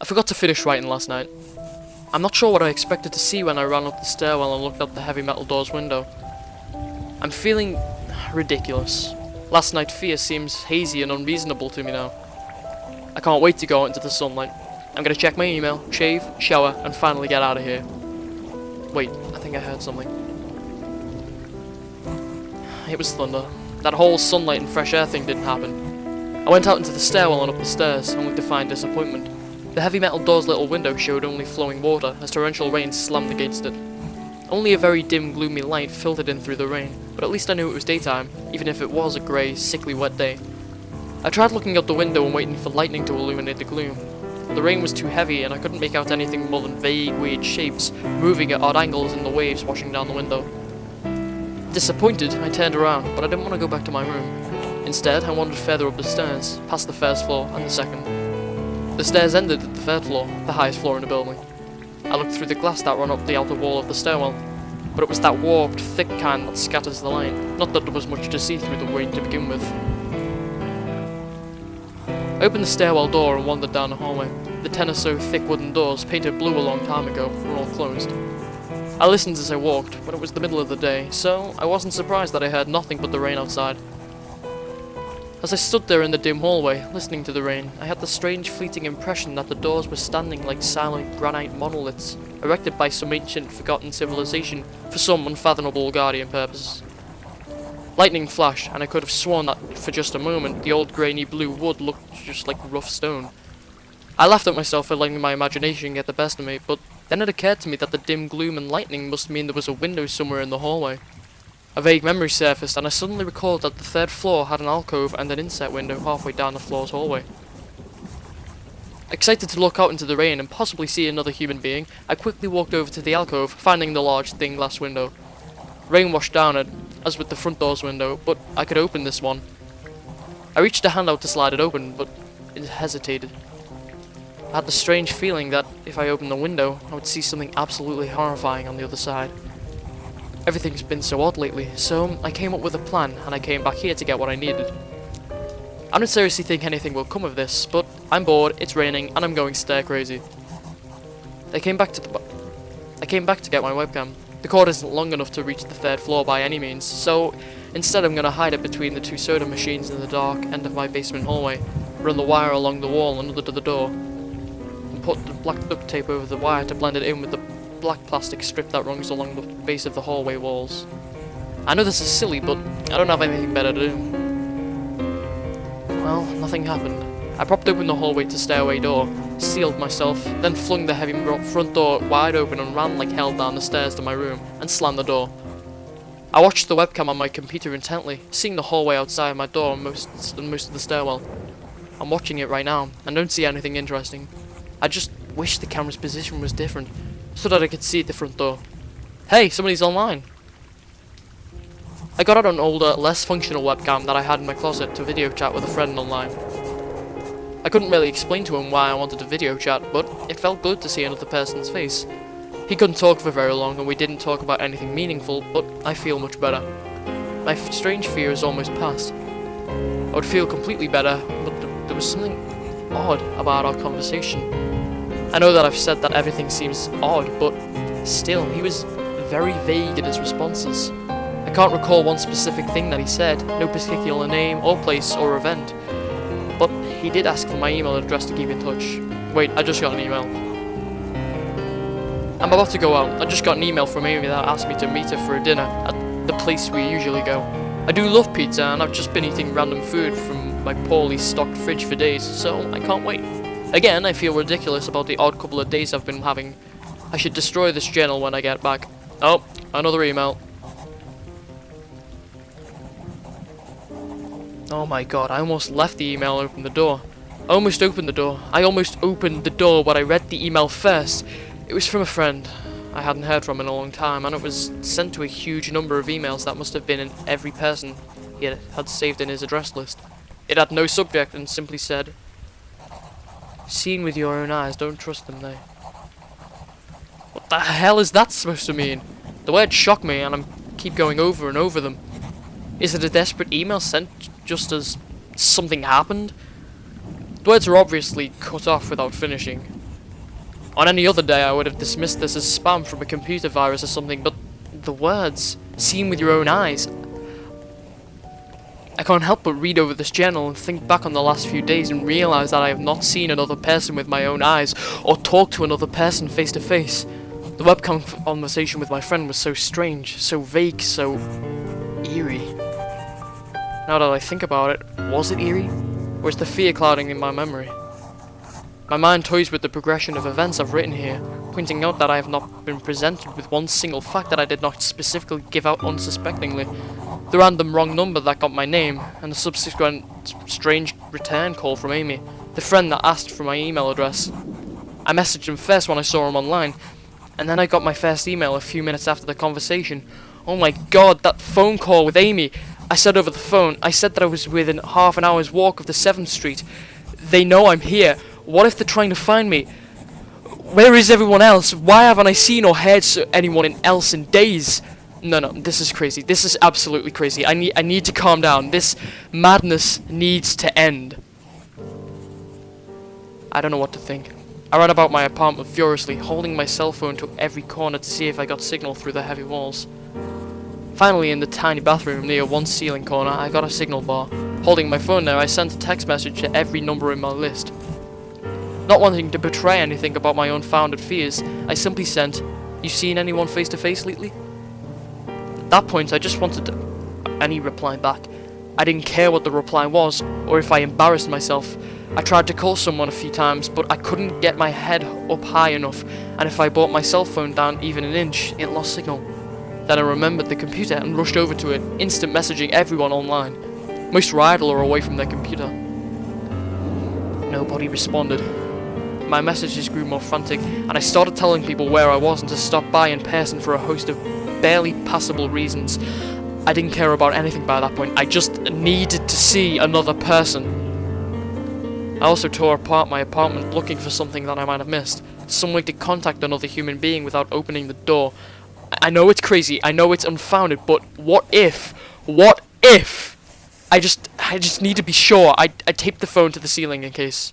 I forgot to finish writing last night. I'm not sure what I expected to see when I ran up the stairwell and looked out the heavy metal door's window. I'm feeling ridiculous. Last night's fear seems hazy and unreasonable to me now. I can't wait to go out into the sunlight. I'm gonna check my email, shave, shower, and finally get out of here. Wait, I think I heard something. It was thunder. That whole sunlight and fresh air thing didn't happen. I went out into the stairwell and up the stairs, only to find disappointment. The heavy metal door's little window showed only flowing water as torrential rain slammed against it. Only a very dim, gloomy light filtered in through the rain, but at least I knew it was daytime, even if it was a grey, sickly wet day. I tried looking out the window and waiting for lightning to illuminate the gloom. The rain was too heavy and I couldn't make out anything more than vague, weird shapes, moving at odd angles in the waves washing down the window. Disappointed, I turned around, but I didn't want to go back to my room. Instead, I wandered further up the stairs, past the first floor and the second. The stairs ended at the third floor, the highest floor in the building. I looked through the glass that ran up the outer wall of the stairwell, but it was that warped, thick kind that scatters the light, not that there was much to see through the rain to begin with. I opened the stairwell door and wandered down the hallway. The 10 or so thick wooden doors, painted blue a long time ago, were all closed. I listened as I walked, but it was the middle of the day, so I wasn't surprised that I heard nothing but the rain outside. As I stood there in the dim hallway, listening to the rain, I had the strange fleeting impression that the doors were standing like silent granite monoliths, erected by some ancient, forgotten civilization for some unfathomable guardian purpose. Lightning flashed, and I could have sworn that, for just a moment, the old grainy blue wood looked just like rough stone. I laughed at myself for letting my imagination get the best of me, but then it occurred to me that the dim gloom and lightning must mean there was a window somewhere in the hallway. A vague memory surfaced, and I suddenly recalled that the third floor had an alcove and an inset window halfway down the floor's hallway. Excited to look out into the rain and possibly see another human being, I quickly walked over to the alcove, finding the large, thin glass window. Rain washed down it, as with the front door's window, but I could open this one. I reached a hand out to slide it open, but it hesitated. I had the strange feeling that if I opened the window, I would see something absolutely horrifying on the other side. Everything's been so odd lately, so I came up with a plan, and I came back here to get what I needed. I don't seriously think anything will come of this, but I'm bored, it's raining, and I'm going stir crazy. I came back to get my webcam. The cord isn't long enough to reach the third floor by any means, so instead I'm gonna hide it between the two soda machines in the dark end of my basement hallway, run the wire along the wall and under to the door, and put the black duct tape over the wire to blend it in with the black plastic strip that runs along the base of the hallway walls. I know this is silly, but I don't have anything better to do. Well, nothing happened. I propped open the hallway to stairway door, sealed myself, then flung the heavy front door wide open and ran like hell down the stairs to my room, and slammed the door. I watched the webcam on my computer intently, seeing the hallway outside my door and most of the stairwell. I'm watching it right now, and don't see anything interesting. I just wish the camera's position was different, so that I could see the front door. Hey, somebody's online! I got out an older, less functional webcam that I had in my closet to video chat with a friend online. I couldn't really explain to him why I wanted to video chat, but it felt good to see another person's face. He couldn't talk for very long and we didn't talk about anything meaningful, but I feel much better. My strange fear is almost past. I would feel completely better, but there was something odd about our conversation. I know that I've said that everything seems odd, but still, he was very vague in his responses. I can't recall one specific thing that he said, no particular name or place or event. But he did ask for my email address to keep in touch. Wait, I just got an email. I'm about to go out. I just got an email from Amy that asked me to meet her for a dinner at the place we usually go. I do love pizza and I've just been eating random food from my poorly stocked fridge for days, so I can't wait. Again, I feel ridiculous about the odd couple of days I've been having. I should destroy this journal when I get back. Oh, another email. Oh my god, I almost left the email and opened the door. I almost opened the door, but I read the email first. It was from a friend I hadn't heard from in a long time, and it was sent to a huge number of emails that must have been in every person he had saved in his address list. It had no subject and simply said, "Seen with your own eyes, don't trust them, they." What the hell is that supposed to mean? The words shock me and I keep going over and over them. Is it a desperate email sent just as something happened? The words are obviously cut off without finishing. On any other day, I would have dismissed this as spam from a computer virus or something, but the words, seen with your own eyes. I can't help but read over this journal and think back on the last few days and realize that I have not seen another person with my own eyes or talked to another person face to face. The webcam conversation with my friend was so strange, so vague, so eerie. Now that I think about it, was it eerie? Or is the fear clouding in my memory? My mind toys with the progression of events I've written here, pointing out that I have not been presented with one single fact that I did not specifically give out unsuspectingly. The random wrong number that got my name, and the subsequent strange return call from Amy, the friend that asked for my email address. I messaged him first when I saw him online, and then I got my first email a few minutes after the conversation. Oh my god, that phone call with Amy! I said over the phone, I said that I was within half an hour's walk of the 7th Street. They know I'm here. What if they're trying to find me? Where is everyone else? Why haven't I seen or heard anyone else in days? No, this is crazy. This is absolutely crazy. I need to calm down. This madness needs to end. I don't know what to think. I ran about my apartment furiously, holding my cell phone to every corner to see if I got signal through the heavy walls. Finally, in the tiny bathroom near one ceiling corner, I got a signal bar. Holding my phone there, I sent a text message to every number in my list. Not wanting to betray anything about my unfounded fears, I simply sent, "You seen anyone face to face lately?" At that point, I just wanted any reply back. I didn't care what the reply was, or if I embarrassed myself. I tried to call someone a few times, but I couldn't get my head up high enough, and if I brought my cell phone down even an inch, it lost signal. Then I remembered the computer and rushed over to it, instant messaging everyone online. Most were idle or away from their computer. Nobody responded. My messages grew more frantic, and I started telling people where I was and to stop by in person for a host of barely passable reasons. I didn't care about anything by that point. I just needed to see another person. I also tore apart my apartment looking for something that I might have missed. Some way to contact another human being without opening the door. I know it's crazy, I know it's unfounded, but what if? What if? I just need to be sure. I taped the phone to the ceiling in case.